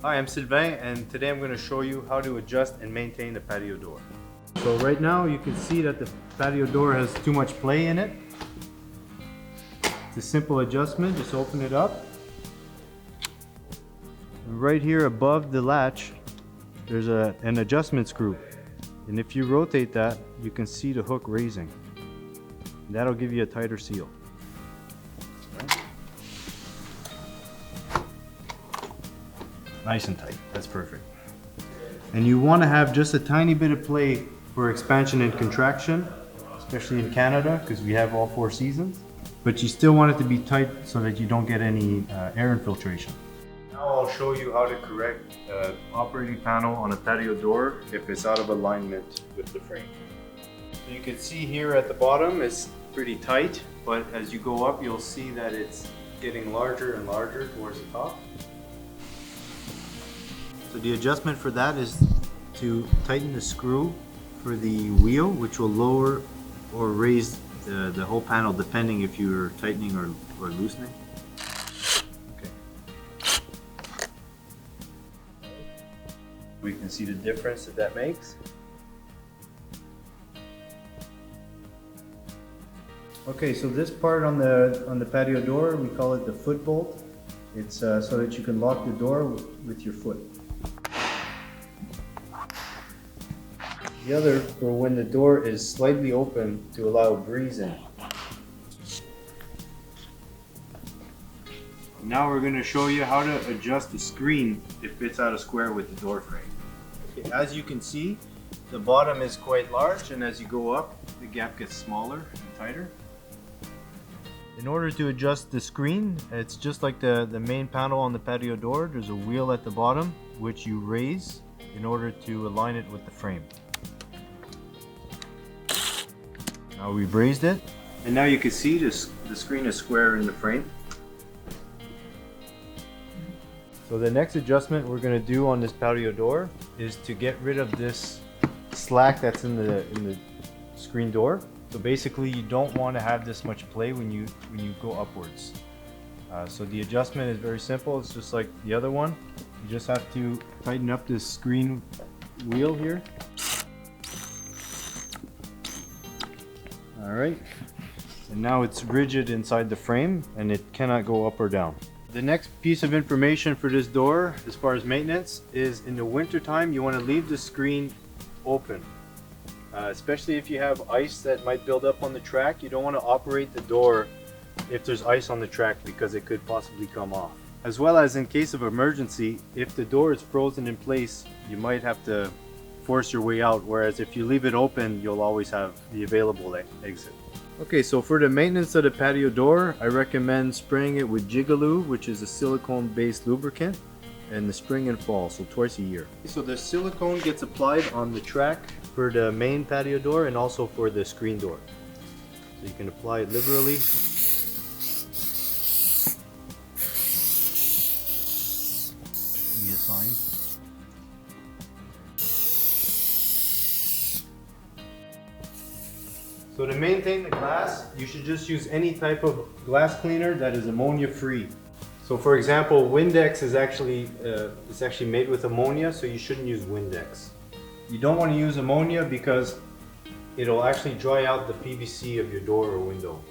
Hi, I'm Sylvain, and today I'm going to show you how to adjust and maintain the patio door. So right now you can see that the patio door has too much play in it. It's a simple adjustment, just open it up. And right here above the latch, there's an adjustment screw. And if you rotate that, you can see the hook raising. And that'll give you a tighter seal. Nice and tight, that's perfect. And you want to have just a tiny bit of play for expansion and contraction, especially in Canada because we have all 4 seasons. But you still want it to be tight so that you don't get any air infiltration. Now I'll show you how to correct the operating panel on a patio door if it's out of alignment with the frame. So you can see here at the bottom it's pretty tight, but as you go up you'll see that it's getting larger and larger towards the top. So the adjustment for that is to tighten the screw for the wheel, which will lower or raise the whole panel depending if you're tightening or loosening. Okay. We can see the difference that makes. Okay, so this part on the patio door, we call it the foot bolt. It's so that you can lock the door with your foot. The other for when the door is slightly open to allow breeze in. Now we're going to show you how to adjust the screen if it's out of square with the door frame. Okay, as you can see, the bottom is quite large, and as you go up, the gap gets smaller and tighter. In order to adjust the screen, it's just like the main panel on the patio door. There's a wheel at the bottom which you raise in order to align it with the frame. Now we've raised it, and now you can see the screen is square in the frame. So the next adjustment we're going to do on this patio door is to get rid of this slack that's in the screen door. So basically you don't want to have this much play when you go upwards. So the adjustment is very simple. It's just like the other one. You just have to tighten up this screen wheel here. Alright, and now it's rigid inside the frame and it cannot go up or down. The next piece of information for this door as far as maintenance is in the winter time you want to leave the screen open. Especially if you have ice that might build up on the track, you don't want to operate the door if there's ice on the track because it could possibly come off. As well as in case of emergency, if the door is frozen in place, you might have to force your way out, whereas if you leave it open, you'll always have the available exit. Okay, so for the maintenance of the patio door, I recommend spraying it with Jigaloo, which is a silicone-based lubricant, in the spring and fall, so twice a year. So the silicone gets applied on the track for the main patio door and also for the screen door. So you can apply it liberally. Give me a sign. So to maintain the glass, you should just use any type of glass cleaner that is ammonia free. So for example, Windex is actually made with ammonia, so you shouldn't use Windex. You don't want to use ammonia because it'll actually dry out the PVC of your door or window.